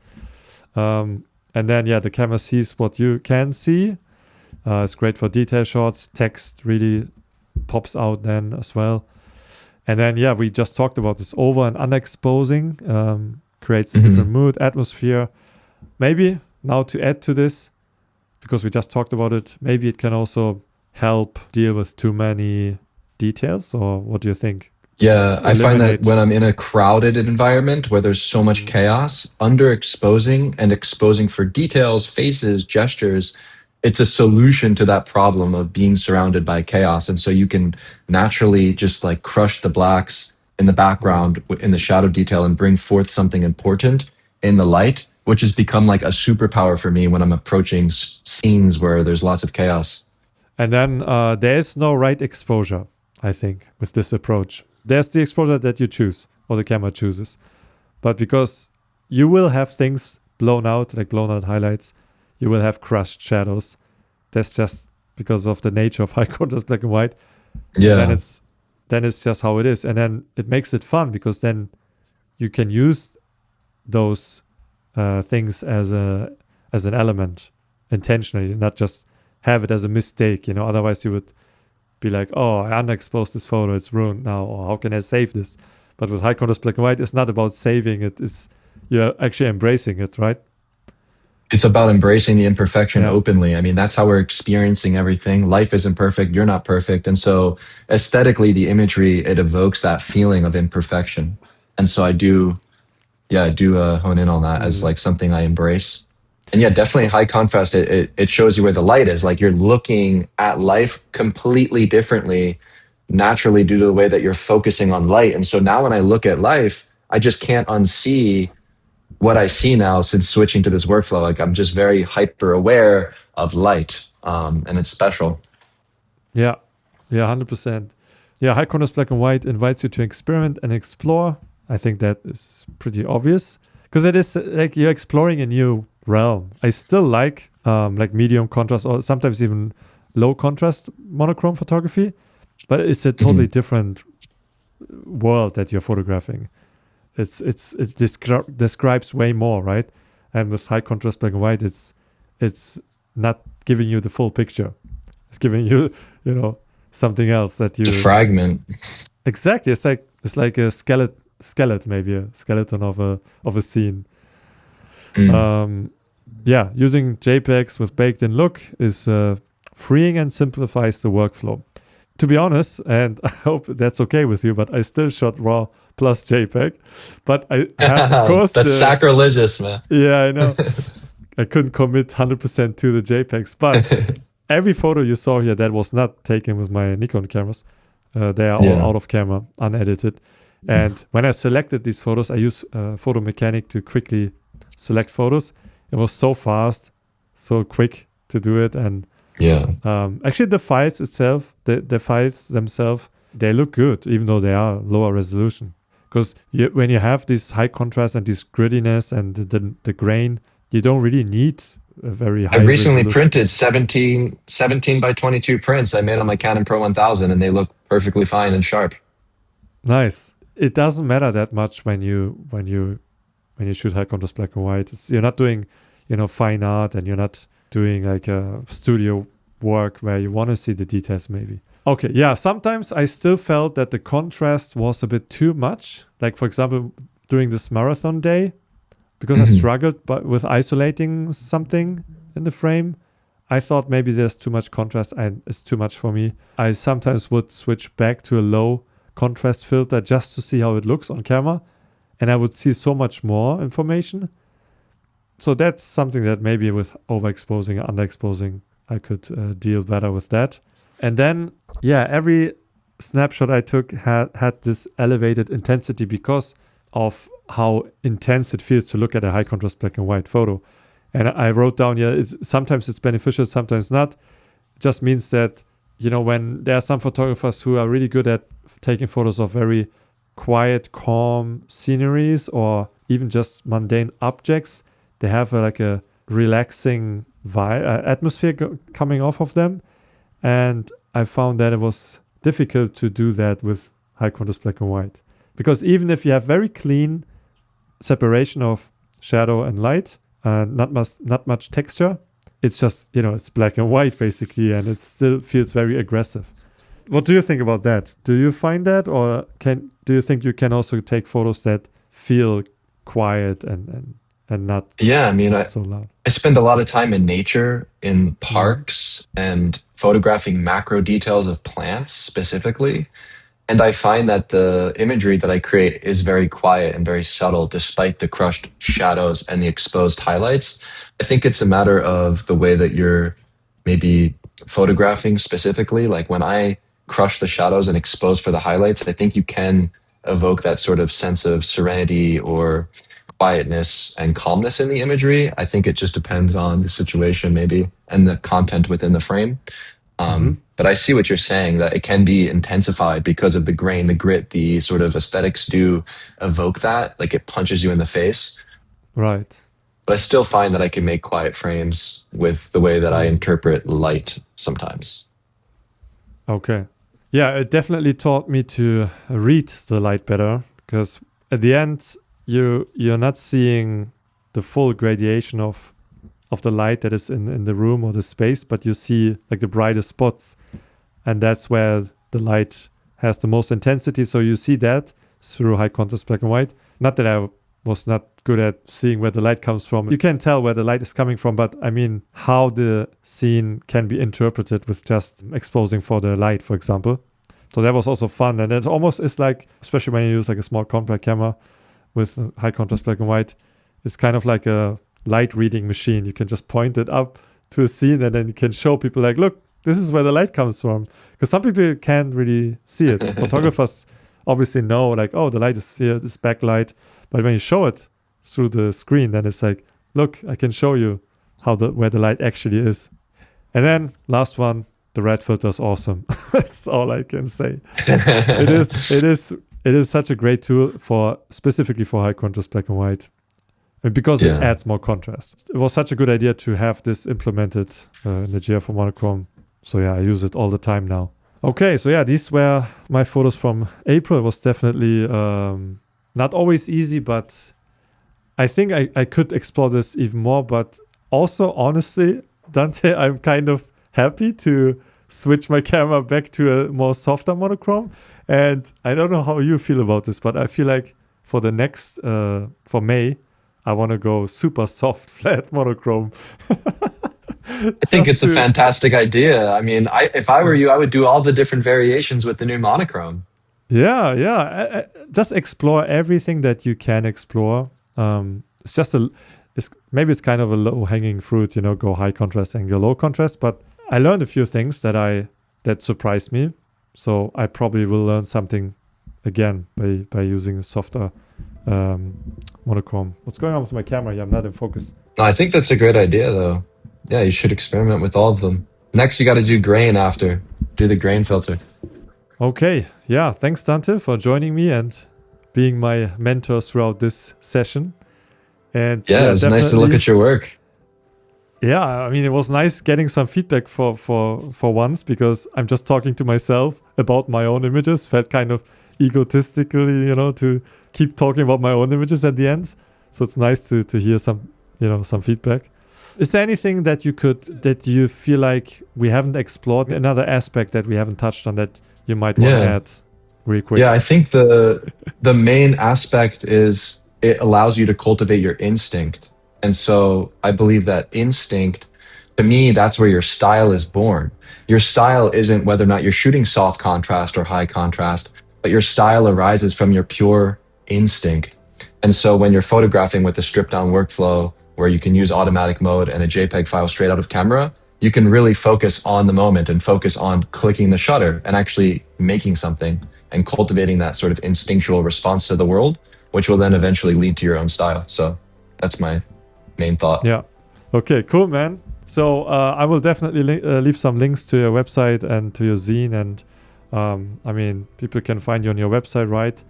And then the camera sees what you can see. It's great for detail shots. Text really pops out then as well. And then we just talked about this over and underexposing. Creates a different mood, atmosphere. Maybe now to add to this, because we just talked about it, maybe it can also help deal with too many details, or what do you think? Yeah, I find that eliminate. when I'm in a crowded environment where there's so much chaos, underexposing and exposing for details, faces, gestures, it's a solution to that problem of being surrounded by chaos. And so you can naturally just like crush the blacks in the background in the shadow detail and bring forth something important in the light, which has become like a superpower for me when I'm approaching scenes where there's lots of chaos. And then there is no right exposure, I think, with this approach. There's the exposure that you choose or the camera chooses. But because you will have things blown out, like blown out highlights, you will have crushed shadows. That's just because of the nature of high contrast black and white. Yeah. Then it's just how it is. And then it makes it fun because then you can use those things as an element intentionally, not just have it as a mistake. Otherwise you would be like, oh, I underexposed this photo, it's ruined now, or how can I save this? But with high contrast black and white, it's not about saving it, you're actually embracing it, right? It's about embracing the imperfection openly. I mean, that's how we're experiencing everything. Life isn't perfect. You're not perfect. And so aesthetically, the imagery, it evokes that feeling of imperfection. And so I do hone in on that as like something I embrace. And yeah, definitely high contrast. It shows you where the light is. Like you're looking at life completely differently, naturally due to the way that you're focusing on light. And so now when I look at life, I just can't unsee what I see now since switching to this workflow. Like I'm just very hyper aware of light, and it's special. Yeah, 100%. Yeah, high contrast black and white invites you to experiment and explore. I think that is pretty obvious because it is like you're exploring a new realm. I still like medium contrast or sometimes even low contrast monochrome photography, but it's a totally different world that you're photographing. It describes way more, right? And with high contrast black and white, it's not giving you the full picture. It's giving you, something else that you. It's a fragment. Exactly. It's like a skeleton, maybe a skeleton of a scene. Using JPEGs with baked-in look is freeing and simplifies the workflow. To be honest, and I hope that's okay with you, but I still shot RAW plus JPEG. But I have, of course, that's sacrilegious, man. Yeah, I know. I couldn't commit 100% to the JPEGs, but every photo you saw here that was not taken with my Nikon cameras, they are all out of camera, unedited. And when I selected these photos, I used Photo Mechanic to quickly select photos. It was so fast, so quick to do it, and actually the files itself, the files themselves, they look good, even though they are lower resolution. Because when you have this high contrast and this grittiness and the grain, you don't really need a very high I recently resolution. printed 17 by 22 prints I made on my Canon Pro 1000, and they look perfectly fine and sharp. Nice. It doesn't matter that much when you shoot high contrast black and white. You're not doing, fine art, and you're not doing like a studio work where you want to see the details maybe. Okay, yeah, sometimes I still felt that the contrast was a bit too much. Like, for example, during this marathon day, because I struggled with isolating something in the frame, I thought maybe there's too much contrast and it's too much for me. I sometimes would switch back to a low contrast filter just to see how it looks on camera, and I would see so much more information. So that's something that maybe with overexposing, underexposing, I could deal better with that. And then, every snapshot I took had this elevated intensity because of how intense it feels to look at a high contrast black and white photo. And I wrote down here, sometimes it's beneficial, sometimes not. It just means that, when there are some photographers who are really good at taking photos of very quiet, calm sceneries or even just mundane objects, they have a relaxing atmosphere coming off of them. And I found that it was difficult to do that with high contrast black and white. Because even if you have very clean separation of shadow and light, not much texture, it's just, it's black and white basically, and it still feels very aggressive. What do you think about that? Do you find that, or do you think you can also take photos that feel quiet and not so loud? I spend a lot of time in nature, in parks, and photographing macro details of plants specifically. And I find that the imagery that I create is very quiet and very subtle, despite the crushed shadows and the exposed highlights. I think it's a matter of the way that you're maybe photographing specifically. Like when I crush the shadows and expose for the highlights, I think you can evoke that sort of sense of serenity or quietness and calmness in the imagery. I think it just depends on the situation, maybe, and the content within the frame. But I see what you're saying, that it can be intensified because of the grain, the grit, the sort of aesthetics do evoke that, like it punches you in the face. Right. But I still find that I can make quiet frames with the way that I interpret light sometimes. Okay. Yeah, it definitely taught me to read the light better, because at the end you're not seeing the full gradation of the light that is in the room or the space, but you see like the brightest spots, and that's where the light has the most intensity. So you see that through high contrast black and white. Not that I was not good at seeing where the light comes from. You can tell where the light is coming from, but I mean how the scene can be interpreted with just exposing for the light, for example. So that was also fun, and it almost is like, especially when you use like a small compact camera with high contrast black and white, it's kind of like a light reading machine. You can just point it up to a scene and then you can show people like, look, this is where the light comes from. Because some people can't really see it. Photographers obviously know like, oh, the light is here, this backlight. But when you show it through the screen, then it's like, look, I can show you where the light actually is. And then last one, the red filter is awesome. That's all I can say. It is such a great tool specifically for high contrast black and white. Because it adds more contrast. It was such a good idea to have this implemented in the GR for Monochrome. So yeah, I use it all the time now. Okay, so yeah, these were my photos from April. It was definitely not always easy, but I think I could explore this even more. But also, honestly, Dante, I'm kind of happy to switch my camera back to a more softer monochrome. And I don't know how you feel about this, but I feel like for the next, for May, I want to go super soft, flat monochrome. I think it's a fantastic idea. I mean, if I were you, I would do all the different variations with the new monochrome. Yeah. Just explore everything that you can explore. Maybe it's kind of a low-hanging fruit, go high contrast and go low contrast. But I learned a few things that surprised me. So I probably will learn something again by using a softer monochrome. What's going on with my camera here? I'm not in focus. No, I think that's a great idea, though. Yeah, you should experiment with all of them. Next, you got to do grain after. Do the grain filter. Okay. Yeah. Thanks, Dante, for joining me and being my mentor throughout this session. And yeah, it's nice to look at your work. Yeah, I mean, it was nice getting some feedback for once, because I'm just talking to myself about my own images. Felt kind of egotistically, to keep talking about my own images at the end. So it's nice to hear some feedback. Is there anything that you feel like we haven't explored, another aspect that we haven't touched on that you might want to add really quick? Yeah, I think the main aspect is it allows you to cultivate your instinct. And so I believe that instinct, to me, that's where your style is born. Your style isn't whether or not you're shooting soft contrast or high contrast, but your style arises from your pure instinct. And so when you're photographing with a stripped down workflow where you can use automatic mode and a JPEG file straight out of camera, you can really focus on the moment and focus on clicking the shutter and actually making something and cultivating that sort of instinctual response to the world, which will then eventually lead to your own style. So that's my main thought. Yeah. Okay, cool, man. So I will definitely leave some links to your website and to your zine. And I mean, people can find you on your website, right?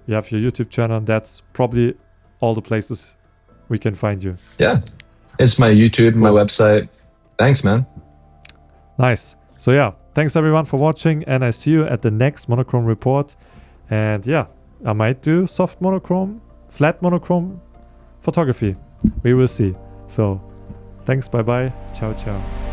You have your YouTube channel. That's probably all the places we can find you. Yeah. It's my YouTube, my website. Thanks, man. Nice. So yeah, thanks everyone for watching. And I see you at the next Monochrome Report. And yeah, I might do soft monochrome, flat monochrome photography. We will see. So thanks. Bye-bye. Ciao, ciao.